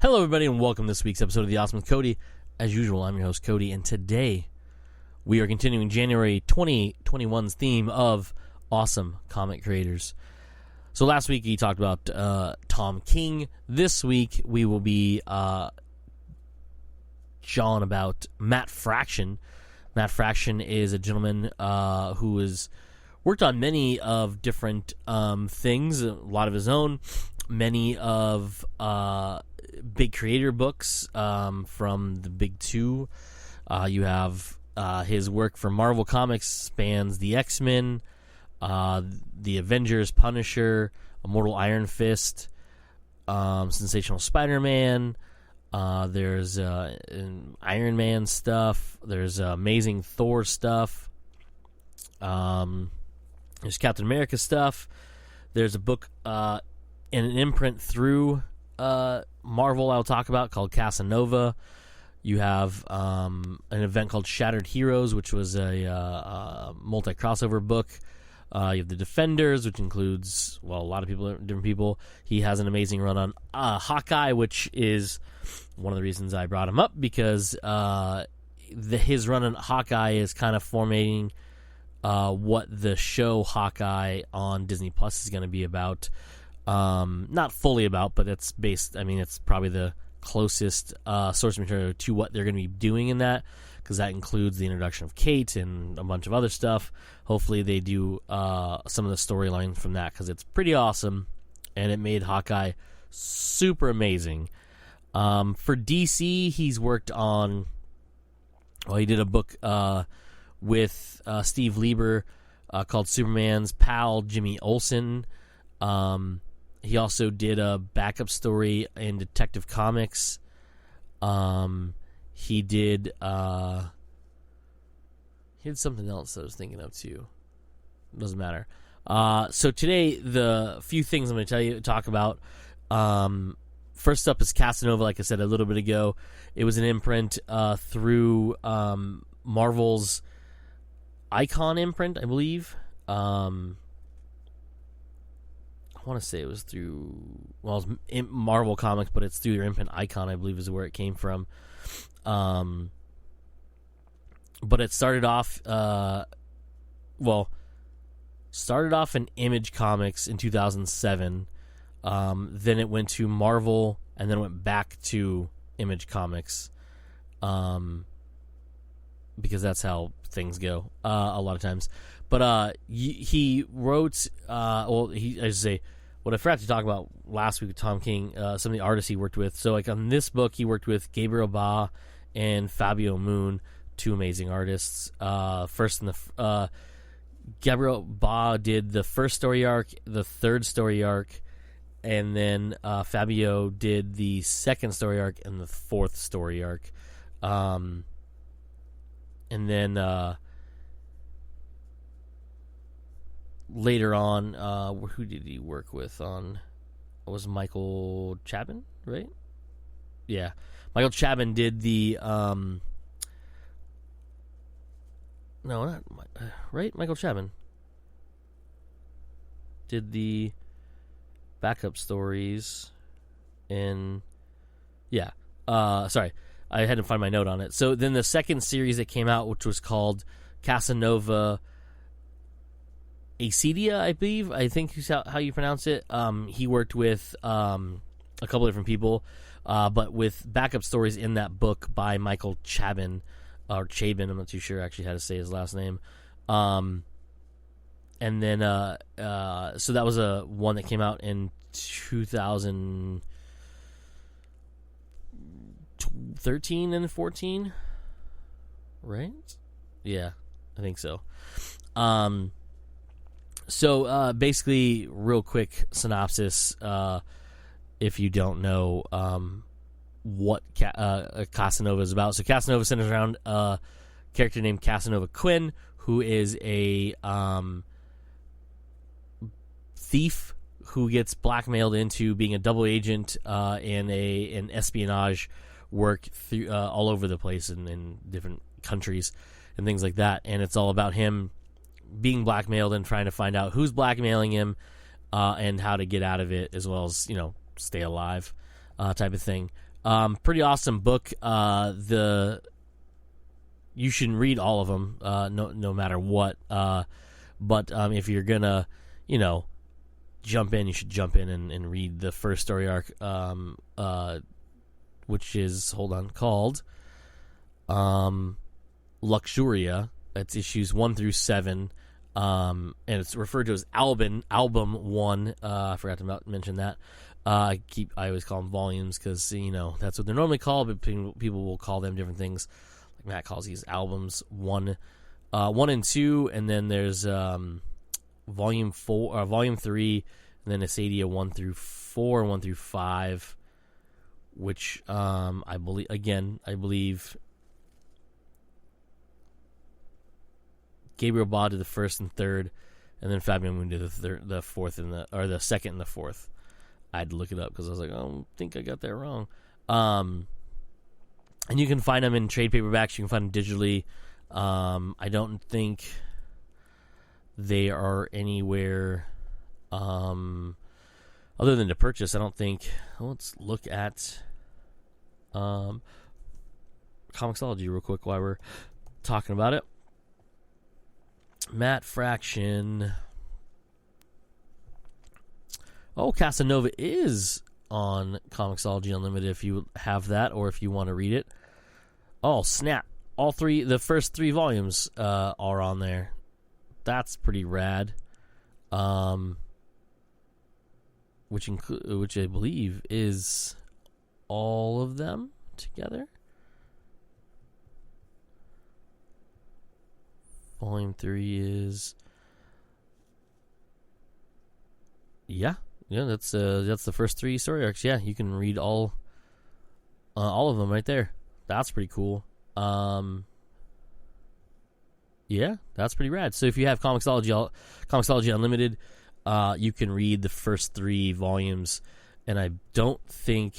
Hello, everybody, and welcome to this week's episode of The Awesome with Cody. As usual, I'm your host, Cody, and today we are continuing January 2021's theme of awesome comic creators. So last week we talked about Tom King. This week we will be jawing about Matt Fraction. Matt Fraction is a gentleman who has worked on many of different things, a lot of his own, many of big creator books from the big two. You have his work for Marvel Comics spans the X-Men, the Avengers, Punisher, Immortal Iron Fist, Sensational Spider-Man. There's Iron Man stuff. There's Amazing Thor stuff. There's Captain America stuff. There's a book and an imprint through Marvel I'll talk about called Casanova. You have an event called Shattered Heroes, which was a multi-crossover book. You have the Defenders, which includes, well, a lot of people, different people. He has an amazing run on Hawkeye, which is one of the reasons I brought him up, because his run on Hawkeye is kind of formatting what the show Hawkeye on Disney Plus is going to be about. Not fully about, but it's based, I mean, it's probably the closest source material to what they're going to be doing in that, because that includes the introduction of Kate and a bunch of other stuff. Hopefully they do some of the storyline from that, because it's pretty awesome, and it made Hawkeye super amazing. For DC, he's worked on, well, he did a book with Steve Lieber called Superman's Pal, Jimmy Olsen. He also did a backup story in Detective Comics. He did something else that I was thinking of too. Doesn't matter. So today, the few things I'm going to talk about. First up is Casanova, like I said a little bit ago. It was an imprint through Marvel's Icon imprint, I believe. I want to say it was through, well, it's Marvel Comics, but it's through their imprint Icon, I believe, is where it came from. But it started off, in Image Comics in 2007. Then it went to Marvel, and then it went back to Image Comics, because that's how things go a lot of times. But he wrote, what I forgot to talk about last week with Tom King, some of the artists he worked with. So, like, on this book, he worked with Gabriel Ba and Fabio Moon, two amazing artists. Gabriel Ba did the first story arc, the third story arc, and then Fabio did the second story arc and the fourth story arc. And then later on, who did he work with on? It was Michael Chabon, right? Yeah. Michael Chabon did the right? Michael Chabon did the backup stories in, yeah. Sorry, I had to find my note on it. So then the second series that came out, which was called Casanova C.O.D.Y, I think is how you pronounce it. He worked with a couple different people, but with backup stories in that book by Michael Chabon, or Chabon, I'm not too sure actually how to say his last name. And then, so that was a one that came out in 2013 and 14, right? Yeah, I think so. So basically, real quick synopsis, if you don't know what Casanova is about. So Casanova centers around a character named Casanova Quinn, who is a thief who gets blackmailed into being a double agent in an espionage work through, all over the place in different countries and things like that. And it's all about him being blackmailed and trying to find out who's blackmailing him and how to get out of it, as well as, stay alive type of thing. Pretty awesome book. You should read all of them, no matter what. But if you're gonna, jump in, you should jump in and read the first story arc, which is called Luxuria. It's issues 1 through 7, and it's referred to as Album 1. I forgot to mention that. I always call them volumes because that's what they're normally called, but people will call them different things. Like Matt calls these albums 1 and 2, and then there's volume 3, and then Acedia 1 through 4, 1 through 5, which I believe Gabriel Ba did the first and third, and then Fabian Moon did the fourth the second and the fourth. I had to look it up because I was like, I don't think I got that wrong. And you can find them in trade paperbacks. You can find them digitally. I don't think they are anywhere other than to purchase. I don't think. Let's look at Comixology real quick while we're talking about it. Matt Fraction. Oh, Casanova is on Comixology Unlimited if you have that or if you want to read it. Oh, snap. The first 3 volumes are on there. That's pretty rad. Which I believe is all of them together. Volume 3 is... Yeah, that's the first 3 story arcs. Yeah, you can read all of them right there. That's pretty cool. Yeah, that's pretty rad. So if you have Comixology Unlimited, you can read the first 3 volumes, and I don't think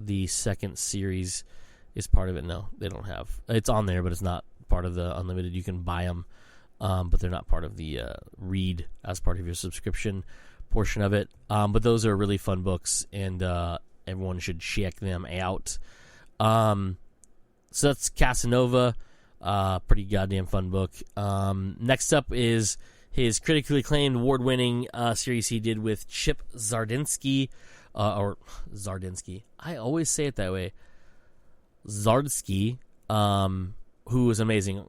the second series is part of it. No, they don't have. It's on there, but it's not part of the Unlimited. You can buy them, but they're not part of the read as part of your subscription portion of it. But those are really fun books, and everyone should check them out. So that's Casanova. Pretty goddamn fun book. Next up is his critically acclaimed award-winning series he did with Chip Zdarsky, or Zdarsky. I always say it that way. Zdarsky, who is an amazing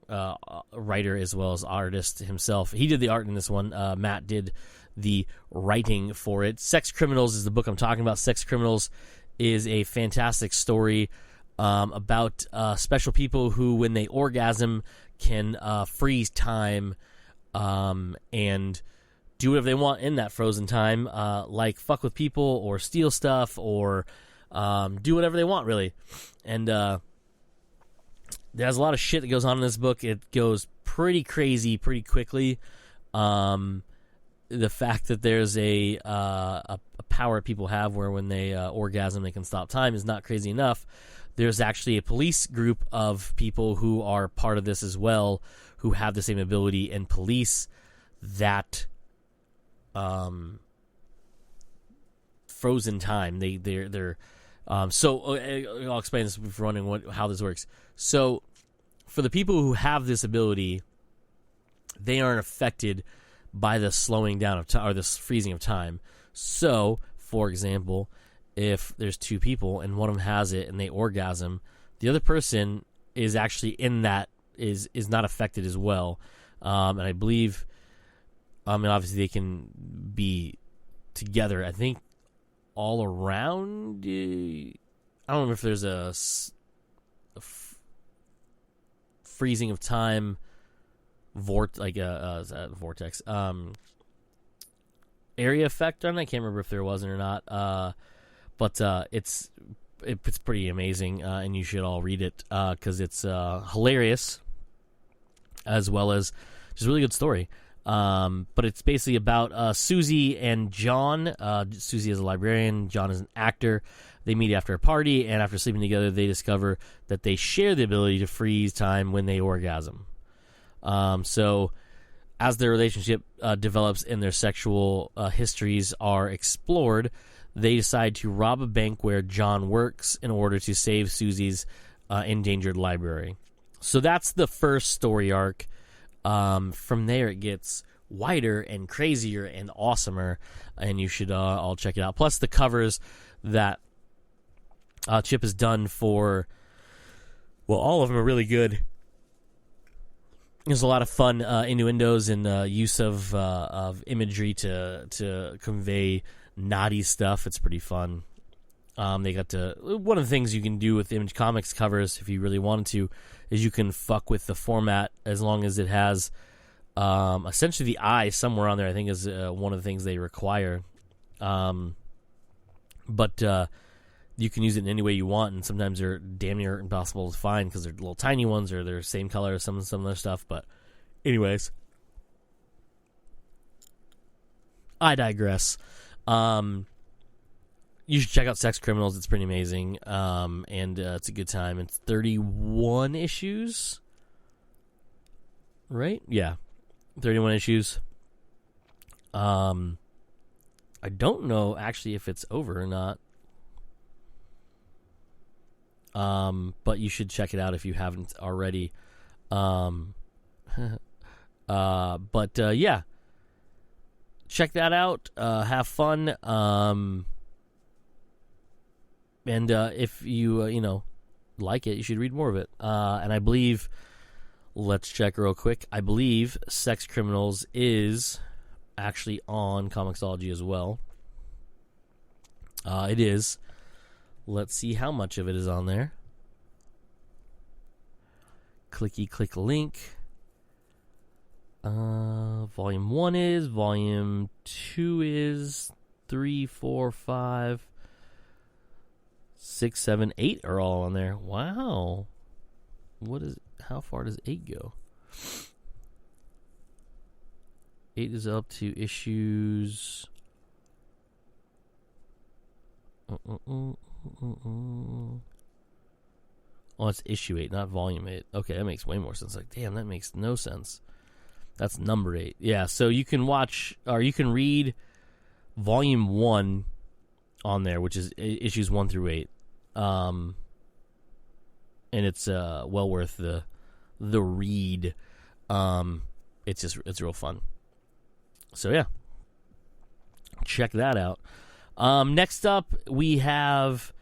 writer as well as artist himself. He did the art in this one. Matt did the writing for it. Sex Criminals is the book I'm talking about. Sex Criminals is a fantastic story about special people who, when they orgasm, can freeze time and do whatever they want in that frozen time, like fuck with people or steal stuff or do whatever they want, really. And there's a lot of shit that goes on in this book. It goes pretty crazy pretty quickly. The fact that there's a power people have where when they orgasm they can stop time is not crazy enough. There's actually a police group of people who are part of this as well, who have the same ability and police that frozen time. They're so I'll explain this for running how this works. So for the people who have this ability, they aren't affected by the slowing down of time or this freezing of time. So, for example, if there's 2 people and one of them has it and they orgasm, the other person is actually in that is not affected as well. And I believe, obviously they can be together. I think all around. I don't remember if there's a freezing of time vortex area effect on it. I can't remember if there wasn't or not. But it's pretty amazing, and you should all read it because it's hilarious as well as just a really good story. But it's basically about Susie and John. Susie is a librarian. John is an actor. They meet after a party, and after sleeping together, they discover that they share the ability to freeze time when they orgasm. So as their relationship develops and their sexual histories are explored, they decide to rob a bank where John works in order to save Susie's endangered library. So that's the first story arc. From there, it gets wider and crazier and awesomer, and you should all check it out. Plus, the covers that Chip has done for, well, all of them are really good. There's a lot of fun innuendos and use of imagery to convey naughty stuff. It's pretty fun. They got to, one of the things you can do with Image Comics covers, if you really wanted to, is you can fuck with the format as long as it has essentially the eye somewhere on there. I think is one of the things they require. But you can use it in any way you want, and sometimes they're damn near impossible to find because they're little tiny ones or they're same color as some other stuff. But anyways, I digress. You should check out Sex Criminals. It's pretty amazing, and it's a good time. It's 31 issues, right? Yeah, 31 issues. I don't know actually if it's over or not. But you should check it out if you haven't already. Yeah, check that out. Have fun. And if you like it, you should read more of it. And I believe, let's check real quick. I believe Sex Criminals is actually on Comixology as well. It is. Let's see how much of it is on there. Clicky click link. Volume 1 is. Volume 2 is. 3, 4, 5, 6, 7, 8 are all on there. Wow. How far does 8 go? 8 is up to issues. Oh, it's issue 8, not volume 8. Okay, that makes way more sense. Like, damn, that makes no sense. That's number 8. Yeah, so you can watch, or you can read volume 1 on there, which is issues 1 through 8. And it's well worth the read. It's real fun. So yeah, check that out. Next up, we have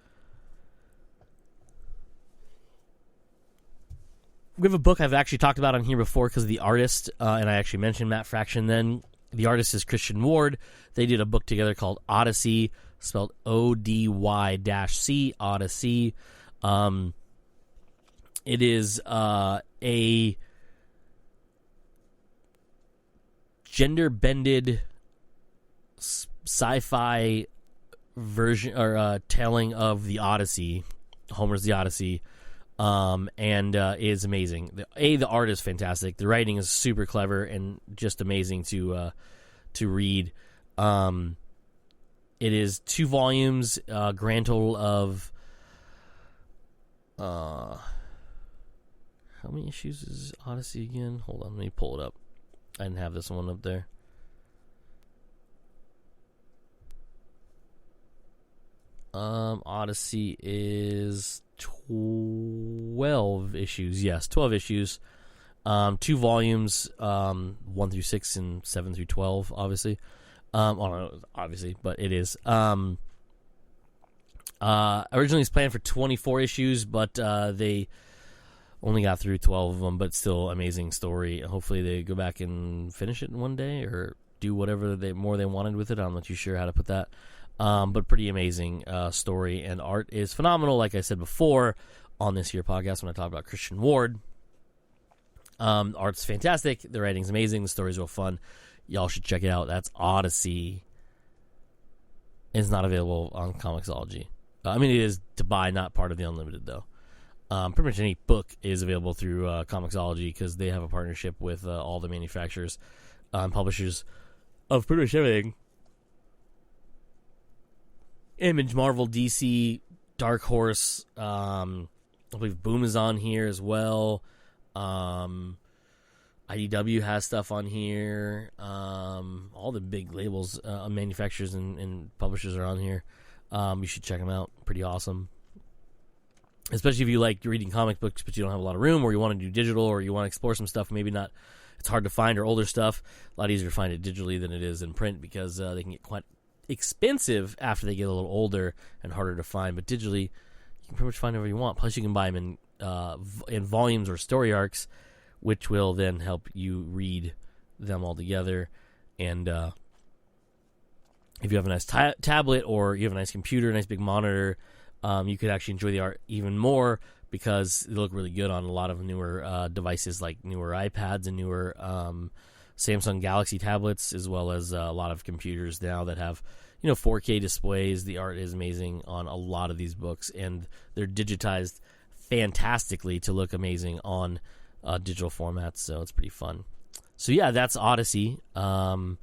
a book I've actually talked about on here before because of the artist, and I actually mentioned Matt Fraction then. The artist is Christian Ward. They did a book together called ODY-C, spelled ODY-C, ODY-C. It is a gender-bended sci-fi version or telling of the Odyssey, Homer's The Odyssey, and is amazing. The art is fantastic. The writing is super clever and just amazing to read. It is 2 volumes, grand total of how many issues is Odyssey again? Hold on, let me pull it up. I didn't have this one up there. Odyssey is 12 issues. Yes, 12 issues. 2 volumes, 1 through 6 and 7 through 12, obviously. I don't know, obviously, but it is. Originally it's planned for 24 issues, but they only got through 12 of them, but still amazing story. Hopefully they go back and finish it in one day or do whatever they wanted with it. I'm not too sure how to put that. But pretty amazing story, and art is phenomenal, like I said before on this here podcast when I talked about Christian Ward. Art's fantastic, the writing's amazing, the story's real fun. Y'all should check it out. That's ODY-C. It's not available on Comixology. I mean, it is to buy, not part of the Unlimited, though. Pretty much any book is available through Comixology because they have a partnership with all the manufacturers and publishers of pretty much everything. Image, Marvel, DC, Dark Horse. I believe Boom is on here as well. IDW has stuff on here. All the big labels, manufacturers and publishers are on here. You should check them out. Pretty awesome. Especially if you like reading comic books, but you don't have a lot of room, or you want to do digital, or you want to explore some stuff. Maybe not. It's hard to find, or older stuff. A lot easier to find it digitally than it is in print because they can get quite expensive after they get a little older and harder to find. But digitally, you can pretty much find whatever you want. Plus, you can buy them in volumes or story arcs, which will then help you read them all together. And if you have a nice tablet or you have a nice computer, a nice big monitor, you could actually enjoy the art even more because they look really good on a lot of newer devices like newer iPads and newer Samsung Galaxy tablets, as well as a lot of computers now that have 4K displays. The art is amazing on a lot of these books, and they're digitized fantastically to look amazing on digital formats, so it's pretty fun. So yeah, that's Odyssey. And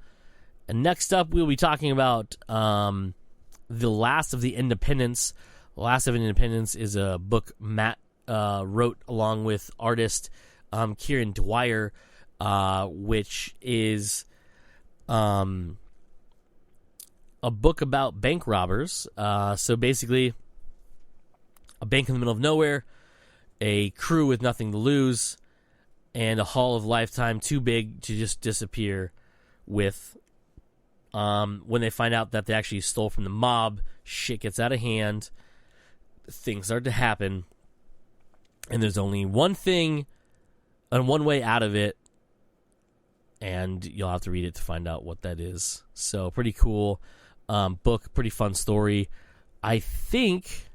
next up, we'll be talking about The Last of the Independents. The Last of Independence is a book Matt wrote along with artist Kieran Dwyer, which is a book about bank robbers. So basically, a bank in the middle of nowhere, a crew with nothing to lose, and a haul of lifetime too big to just disappear with. When they find out that they actually stole from the mob, shit gets out of hand, things start to happen, and there's only one thing and one way out of it, and you'll have to read it to find out what that is. So pretty cool book, pretty fun story. I think,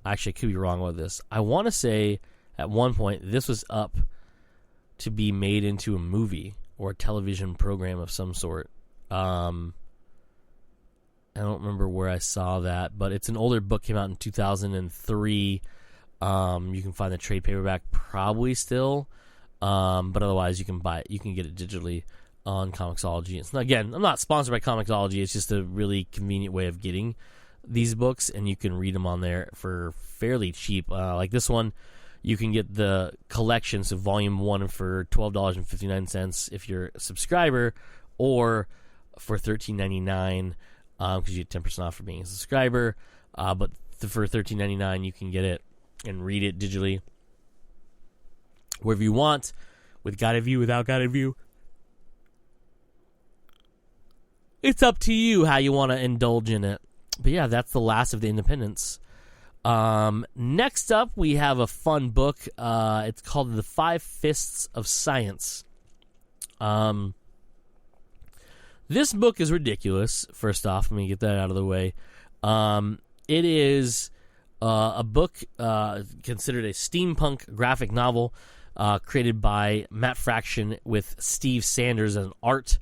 actually I could be wrong about this, I want to say at one point this was up to be made into a movie or a television program of some sort. I don't remember where I saw that, but it's an older book, came out in 2003. You can find the trade paperback probably still, but otherwise you can buy it. You can get it digitally on Comixology. It's not, again, I'm not sponsored by Comixology. It's just a really convenient way of getting these books, and you can read them on there for fairly cheap. Like this one, you can get the collection, so volume 1 for $12.59 if you're a subscriber, or for $13.99 because you get 10% off for being a subscriber. But for $13.99, you can get it and read it digitally wherever you want, with guided view, without guided view. It's up to you how you want to indulge in it. But yeah, that's The Last of the Independents. Next up, we have a fun book. It's called The Five Fists of Science. This book is ridiculous. First off, let me get that out of the way. It is a book considered a steampunk graphic novel created by Matt Fraction with Steve Sanders as an art.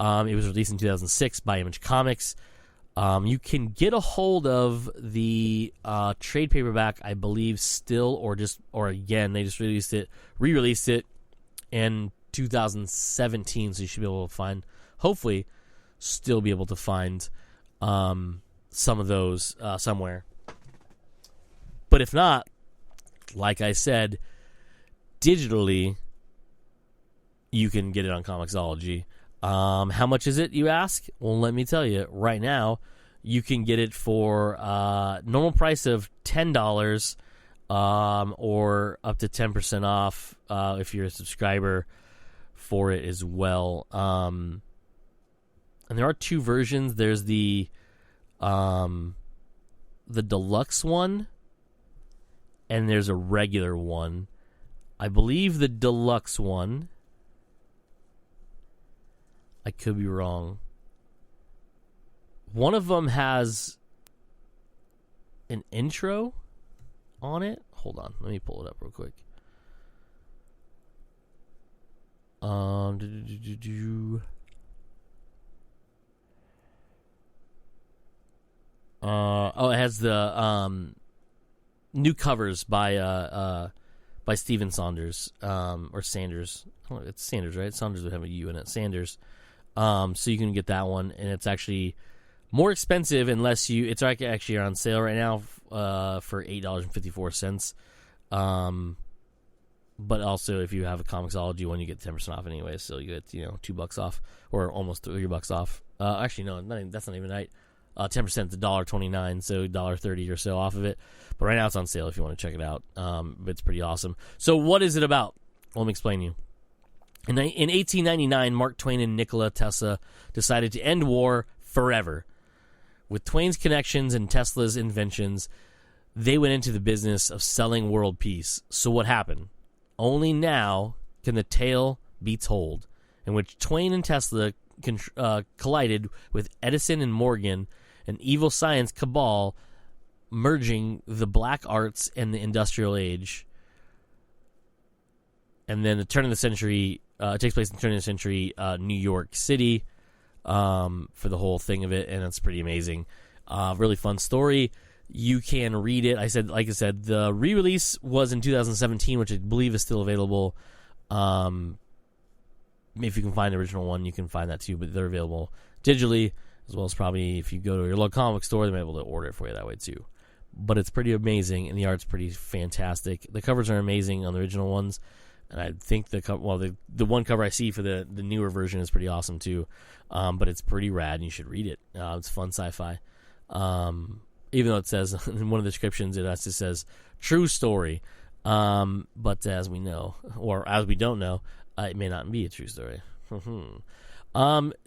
It was released in 2006 by Image Comics. You can get a hold of the trade paperback, I believe, still, or again, they just re-released it in 2017, so you should be able to find, hopefully, still be able to find some of those somewhere. But if not, like I said, digitally, you can get it on Comixology. How much is it, you ask? Well, let me tell you. Right now, you can get it for normal price of $10 or up to 10% off if you're a subscriber for it as well. And there are two versions. There's the deluxe one, and there's a regular one. I believe the deluxe one, I could be wrong, one of them has an intro on it. Hold on, let me pull it up real quick. It has the new covers by Steven Saunders, or Sanders. Oh, it's Sanders, right? Saunders would have a U in it. Sanders. So you can get that one, and it's actually more expensive unless you. It's actually on sale right now for $8.54. But also, if you have a Comixology one, you get 10% off anyway. So you get $2 off, or almost $3 off. Actually, no, that's not even right. 10% is $1.29, so $1.30 or so off of it. But right now it's on sale if you want to check it out. It's pretty awesome. So what is it about? Well, let me explain to you. In 1899, Mark Twain and Nikola Tesla decided to end war forever. With Twain's connections and Tesla's inventions, they went into the business of selling world peace. So what happened? Only now can the tale be told, in which Twain and Tesla collided with Edison and Morgan, an evil science cabal merging the black arts and the industrial age. And then the turn of the century, it takes place in the turn of the century, New York City, for the whole thing of it, and it's pretty amazing. Really fun story. You can read it. Like I said, the re-release was in 2017, which I believe is still available. If you can find the original one, you can find that too, but they're available digitally, as well as probably if you go to your local comic store, they're able to order it for you that way too. But it's pretty amazing, and the art's pretty fantastic. The covers are amazing on the original ones, and I think the one cover I see for the newer version is pretty awesome too. But it's pretty rad, and you should read it. It's fun sci-fi. Even though it says in one of the descriptions, it just says true story. But as we know, or as we don't know, it may not be a true story.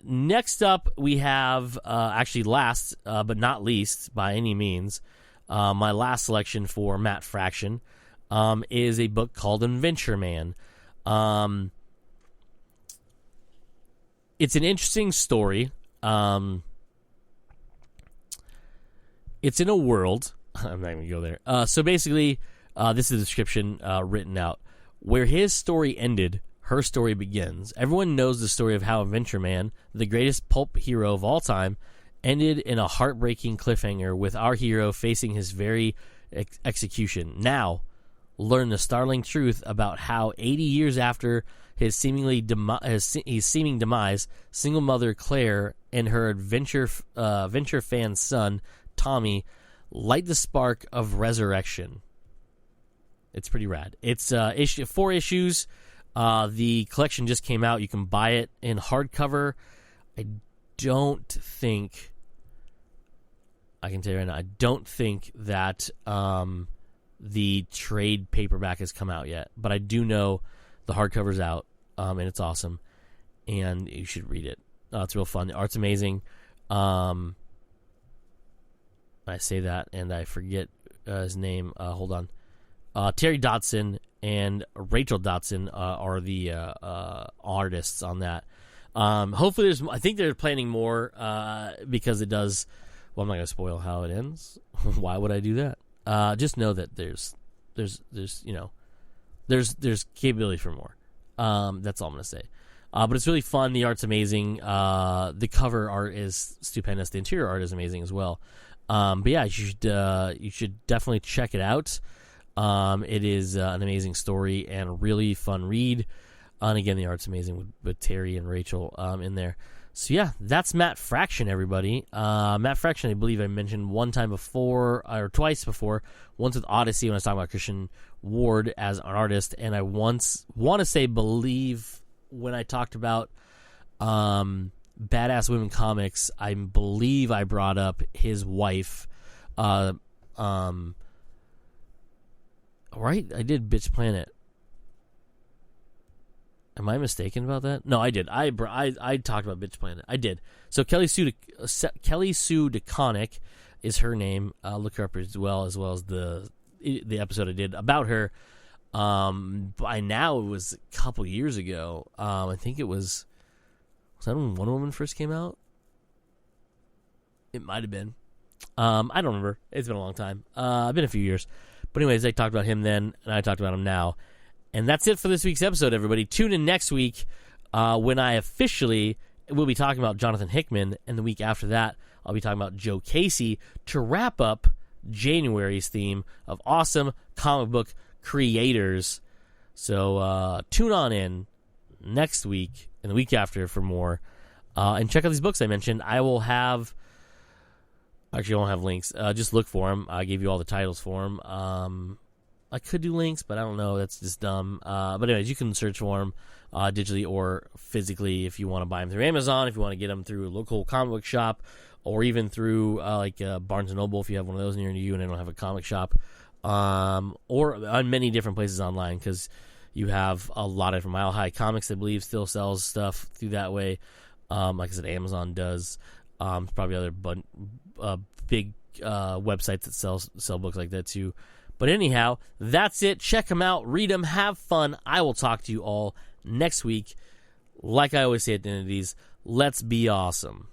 Next up, we have, actually last, but not least by any means, my last selection for Matt Fraction is a book called Adventureman. It's an interesting story. It's in a world. I'm not going to go there. So basically, this is the description written out. Where his story ended, her story begins. Everyone knows the story of how Adventureman, the greatest pulp hero of all time, ended in a heartbreaking cliffhanger with our hero facing his very execution. Now, learn the startling truth about how 80 years after his seeming demise, single mother Claire and her adventure fan son Tommy light the spark of resurrection. It's pretty rad. It's 4 issues. The collection just came out. You can buy it in hardcover. I can tell you right now, I don't think that the trade paperback has come out yet. But I do know the hardcover's out, and it's awesome. And you should read it. It's real fun. The art's amazing. I say that, and I forget his name. Hold on. Terry Dodson and Rachel Dodson are the artists on that. Hopefully, I think they're planning more because it does. Well, I'm not going to spoil how it ends. Why would I do that? Just know that there's capability for more. That's all I'm going to say. But it's really fun. The art's amazing. The cover art is stupendous. The interior art is amazing as well. But yeah, you should definitely check it out. It is an amazing story and a really fun read. And again, the art's amazing with Terry and Rachel in there. So yeah, that's Matt Fraction, everybody. Matt Fraction, I believe I mentioned one time before, or twice before. Once with Odyssey when I was talking about Christian Ward as an artist, and I once want to say believe when I talked about Badass Women Comics, I believe I brought up his wife. Right? I did Bitch Planet. Am I mistaken about that? No, I did. I talked about Bitch Planet. I did. So Kelly Sue DeConnick is her name. Look her up as well as the episode I did about her. By now it was a couple years ago. I think it was that when Wonder Woman first came out? It might have been. I don't remember. It's been a long time. It's been a few years. But anyways, I talked about him then, and I talked about him now. And that's it for this week's episode, everybody. Tune in next week when I officially will be talking about Jonathan Hickman, and the week after that, I'll be talking about Joe Casey to wrap up January's theme of awesome comic book creators. So tune on in next week and the week after for more. And check out these books I mentioned. I will have... Actually, I won't have links. Just look for them. I gave you all the titles for them. I could do links, but I don't know. That's just dumb. But anyways, you can search for them digitally or physically if you want to buy them through Amazon, if you want to get them through a local comic book shop, or even through Barnes & Noble if you have one of those near you and they don't have a comic shop, or on many different places online, because you have a lot of different Mile High Comics, I believe, still sells stuff through that way. Like I said, Amazon does. Probably other big websites that sell books like that too. But anyhow, that's it. Check them out. Read them. Have fun. I will talk to you all next week. Like I always say at the end of these, let's be awesome.